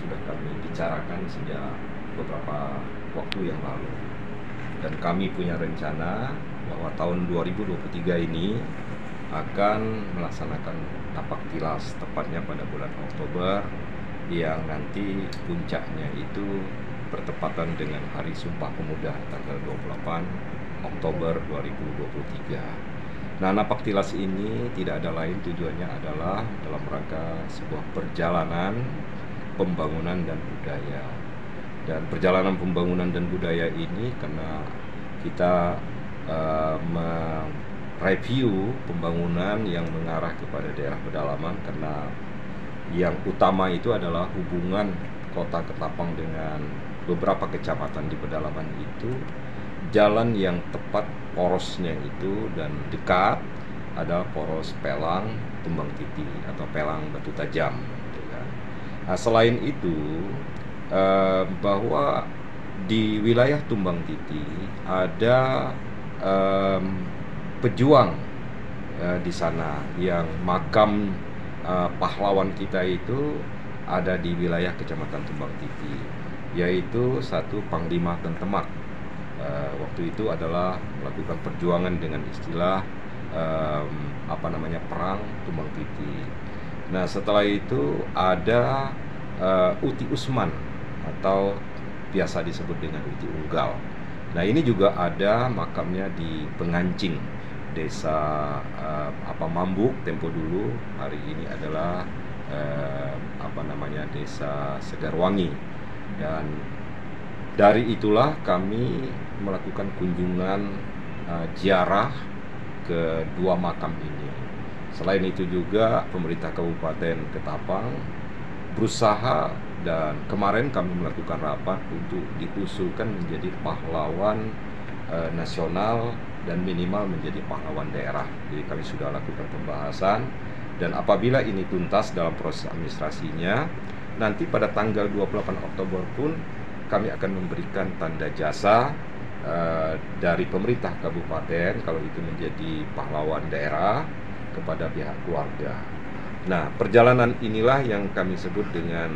sudah kami bicarakan sejak beberapa waktu yang lalu. Dan kami punya rencana bahwa tahun 2023 ini akan melaksanakan tapak tilas tepatnya pada bulan Oktober, yang nanti puncaknya itu bertepatan dengan Hari Sumpah Pemuda tanggal 28 Oktober 2023. Nah, napak tilas ini tidak ada lain, tujuannya adalah dalam rangka sebuah perjalanan pembangunan dan budaya. Dan perjalanan pembangunan dan budaya ini karena kita mereview pembangunan yang mengarah kepada daerah pedalaman, karena yang utama itu adalah hubungan Kota Ketapang dengan beberapa kecamatan di pedalaman itu. Jalan yang tepat porosnya itu dan dekat adalah poros Pelang Tumbang Titi atau Pelang Batu Tajam, gitu kan. Nah, selain itu bahwa di wilayah Tumbang Titi ada pejuang di sana yang makam pahlawan kita itu ada di wilayah Kecamatan Tumbang Titi, yaitu satu Panglima Tentemak. Waktu itu adalah melakukan perjuangan dengan istilah perang Tumbang Titi. Nah, setelah itu ada Uti Usman atau biasa disebut dengan Uti Unggal. Nah, ini juga ada makamnya di Pengancing, desa Mambuk tempo dulu. Hari ini adalah desa Segarwangi. Dan dari itulah kami melakukan kunjungan ziarah ke dua makam ini. Selain itu juga pemerintah Kabupaten Ketapang berusaha, dan kemarin kami melakukan rapat untuk diusulkan menjadi pahlawan nasional dan minimal menjadi pahlawan daerah. Jadi kami sudah lakukan pembahasan, dan apabila ini tuntas dalam proses administrasinya, nanti pada tanggal 28 Oktober pun kami akan memberikan tanda jasa dari pemerintah kabupaten kalau itu menjadi pahlawan daerah kepada pihak keluarga. Nah, perjalanan inilah yang kami sebut dengan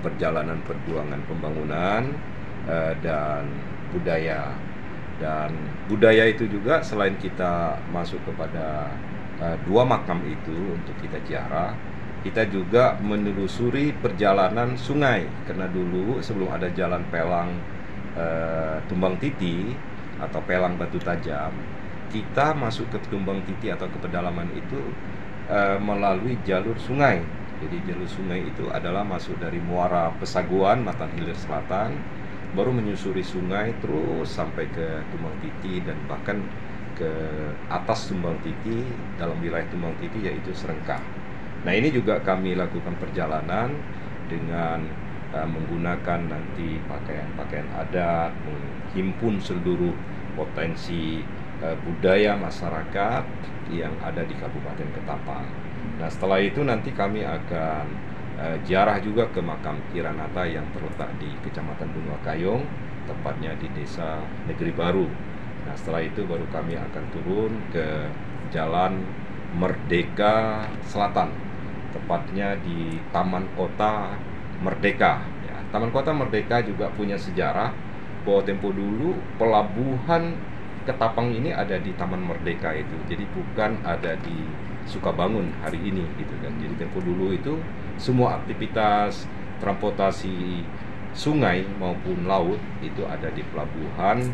perjalanan perjuangan pembangunan dan budaya. Dan budaya itu juga selain kita masuk kepada dua makam itu untuk kita ziarah, kita juga menelusuri perjalanan sungai, karena dulu sebelum ada jalan Pelang Tumbang Titi atau Pelang Batu Tajam, kita masuk ke Tumbang Titi atau ke pedalaman itu melalui jalur sungai. Jadi jalur sungai itu adalah masuk dari Muara Pesaguan, Matan Hilir Selatan, baru menyusuri sungai terus sampai ke Tumbang Titi, dan bahkan ke atas Tumbang Titi, dalam wilayah Tumbang Titi yaitu Serengkah. Nah, ini juga kami lakukan perjalanan dengan menggunakan nanti pakaian-pakaian adat, menghimpun seluruh potensi budaya masyarakat yang ada di Kabupaten Ketapang. Nah, setelah itu nanti kami akan ziarah juga ke makam Kiranata yang terletak di Kecamatan Benua Kayong, tepatnya di Desa Negeri Baru. Nah, setelah itu baru kami akan turun ke Jalan Merdeka Selatan, tepatnya di Taman Kota Merdeka. Ya, Taman Kota Merdeka juga punya sejarah bahwa tempo dulu pelabuhan Ketapang ini ada di Taman Merdeka itu. Jadi bukan ada di Sukabangun hari ini gitu kan. Jadi tempo dulu itu semua aktivitas transportasi sungai maupun laut itu ada di pelabuhan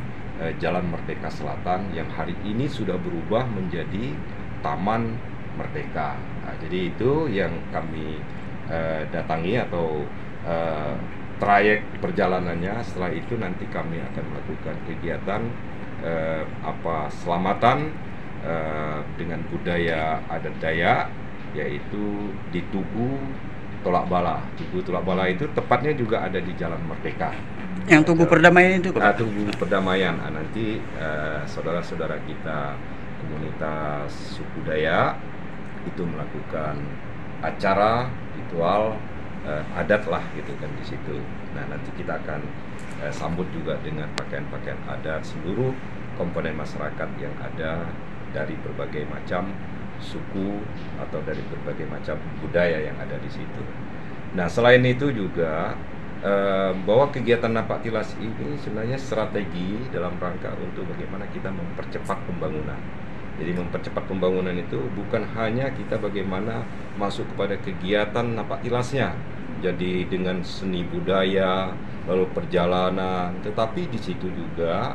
Jalan Merdeka Selatan, yang hari ini sudah berubah menjadi Taman Merdeka. Nah, jadi itu yang kami datangi atau trayek perjalanannya. Setelah itu nanti kami akan melakukan kegiatan selamatan dengan budaya adat Dayak, yaitu di Tugu Tolak Bala. Tugu Tolak Bala itu tepatnya juga ada di Jalan Merdeka. Yang Tugu Perdamaian itu, Pak? Tugu Perdamaian. Nanti saudara-saudara kita komunitas suku Dayak itu melakukan acara ritual adat lah gitu kan di situ. Nah, nanti kita akan sambut juga dengan pakaian-pakaian adat seluruh komponen masyarakat yang ada dari berbagai macam suku atau dari berbagai macam budaya yang ada di situ. Nah, selain itu juga bahwa kegiatan napak tilas ini sebenarnya strategi dalam rangka untuk bagaimana kita mempercepat pembangunan. Jadi mempercepat pembangunan itu bukan hanya kita bagaimana masuk kepada kegiatan napak tilasnya, jadi dengan seni budaya, lalu perjalanan, tetapi di situ juga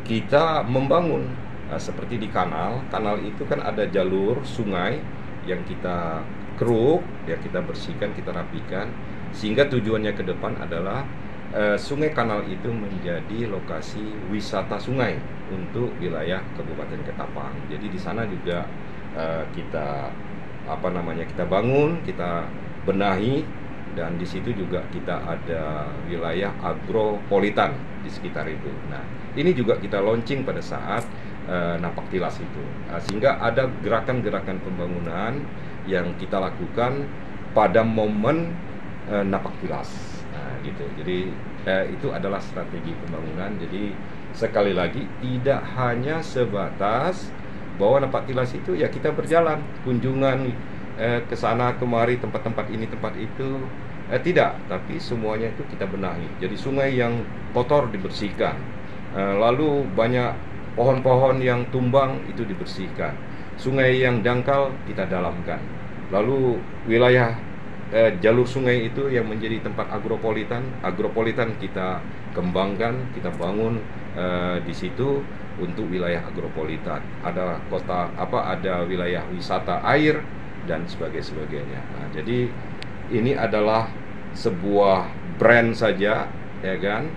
kita membangun seperti di kanal. Kanal itu kan ada jalur sungai yang kita keruk, ya kita bersihkan, kita rapikan, sehingga tujuannya ke depan adalah sungai kanal itu menjadi lokasi wisata sungai untuk wilayah Kabupaten Ketapang. Jadi di sana juga kita kita bangun, kita benahi, dan di situ juga kita ada wilayah agropolitan di sekitar itu. Nah, ini juga kita launching pada saat napak tilas itu, sehingga ada gerakan-gerakan pembangunan yang kita lakukan pada momen napak tilas. Nah, gitu. Jadi itu adalah strategi pembangunan. Jadi sekali lagi tidak hanya sebatas bahwa napak tilas itu ya kita berjalan kunjungan ke sana kemari, tempat-tempat ini tempat itu, tidak, tapi semuanya itu kita benahi. Jadi sungai yang kotor dibersihkan, lalu banyak pohon-pohon yang tumbang itu dibersihkan, sungai yang dangkal kita dalamkan, lalu wilayah jalur sungai itu yang menjadi tempat agropolitan kita kembangkan, kita bangun di situ untuk wilayah agropolitan. Ada ada wilayah wisata air dan sebagainya. Nah, jadi ini adalah sebuah brand saja, ya kan,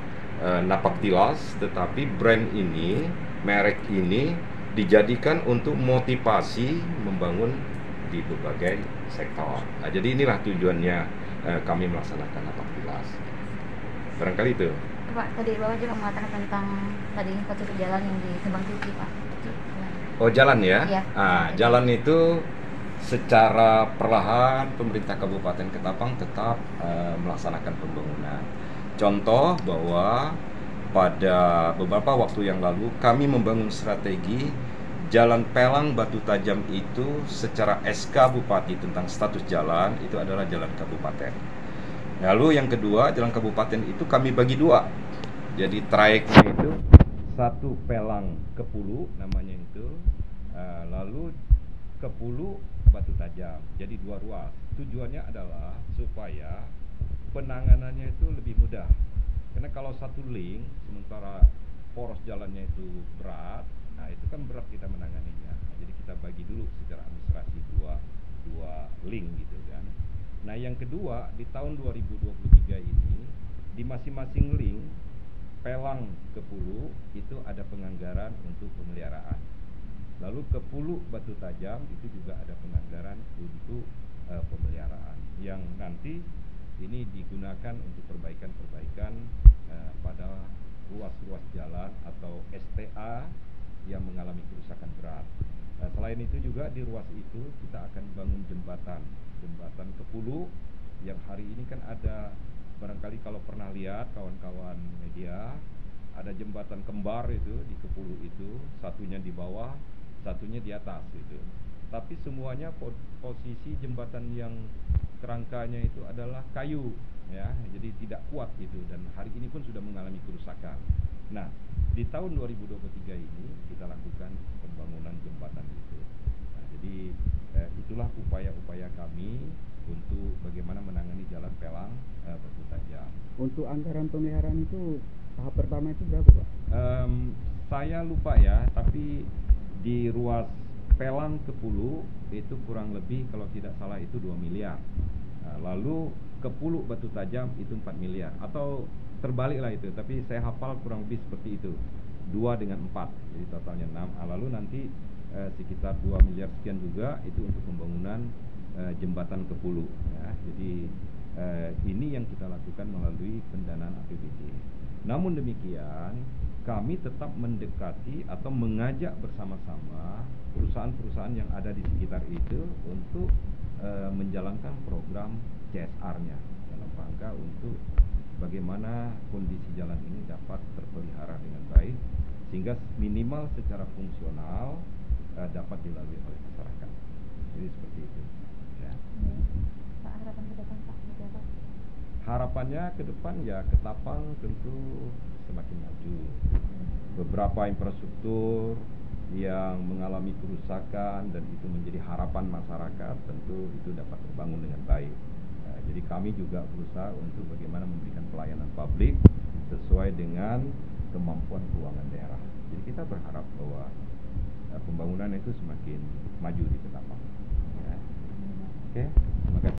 napak tilas, tetapi brand ini, merek ini dijadikan untuk motivasi membangun di berbagai sektor. Nah, jadi inilah tujuannya kami melaksanakan napak tilas. Barangkali itu. Pak, tadi Bapak juga mengatakan tentang tadi infrastruktur jalan yang di Kembang Tujuh, Pak. Oh, jalan ya? Iya. Jalan itu secara perlahan pemerintah Kabupaten Ketapang tetap melaksanakan pembangunan. Contoh bahwa pada beberapa waktu yang lalu kami membangun strategi Jalan Pelang Batu Tajam itu secara SK Bupati tentang status jalan itu adalah jalan kabupaten. Lalu yang kedua, jalan kabupaten itu kami bagi dua. Jadi trayeknya itu satu Pelang Kepulu namanya itu, lalu Kepulu Batu Tajam. Jadi dua ruas. Tujuannya adalah supaya penanganannya itu lebih mudah. Karena kalau satu link, sementara poros jalannya itu berat, nah itu kan berat kita menanganinya. Jadi kita bagi dulu secara administrasi dua link gitu kan. Nah yang kedua, di tahun 2023 ini di masing-masing link Pelang Kepulu itu ada penganggaran untuk pemeliharaan. Lalu Kepulu Batu Tajam itu juga ada penganggaran untuk pemeliharaan yang nanti ini digunakan untuk perbaikan-perbaikan pada ruas-ruas jalan atau STA yang mengalami kerusakan berat. Selain itu juga di ruas itu kita akan bangun jembatan Kepulu yang hari ini kan ada, barangkali kalau pernah lihat kawan-kawan media, ada jembatan kembar itu di Kepulu itu, satunya di bawah, satunya di atas itu. Tapi semuanya posisi jembatan yang kerangkanya itu adalah kayu, ya, jadi tidak kuat itu, dan hari ini pun sudah mengalami kerusakan. Nah, di tahun 2023 ini kita lakukan pembangunan jembatan itu. Nah, jadi itulah upaya-upaya kami untuk bagaimana menangani jalan Pelang Batu Tajam. Untuk anggaran pemeliharaan itu tahap pertama itu berapa, Pak? Saya lupa ya, tapi di ruas Pelang Kepulu itu kurang lebih kalau tidak salah itu 2 miliar. Lalu Kepulu Batu Tajam itu 4 miliar atau terbalik lah itu, tapi saya hafal kurang lebih seperti itu, 2 dengan 4, jadi totalnya 6. Lalu nanti sekitar 2 miliar sekian juga itu untuk pembangunan jembatan Kepulu, ya. Jadi ini yang kita lakukan melalui pendanaan APBD. Namun demikian kami tetap mendekati atau mengajak bersama-sama perusahaan-perusahaan yang ada di sekitar itu untuk menjalankan program CSR-nya dalam rangka untuk bagaimana kondisi jalan ini dapat terpelihara dengan baik sehingga minimal secara fungsional dapat dilalui oleh masyarakat. Jadi seperti itu, ya. Pak, harapan ke depan Pak seperti apa? Harapannya ke depan ya Ketapang tentu semakin maju. Beberapa infrastruktur yang mengalami kerusakan dan itu menjadi harapan masyarakat tentu itu dapat terbangun dengan baik. Jadi kami juga berusaha untuk bagaimana memberikan pelayanan publik sesuai dengan kemampuan keuangan daerah. Jadi kita berharap bahwa pembangunan itu semakin maju di Ketapang. Ya. Oke, terima kasih.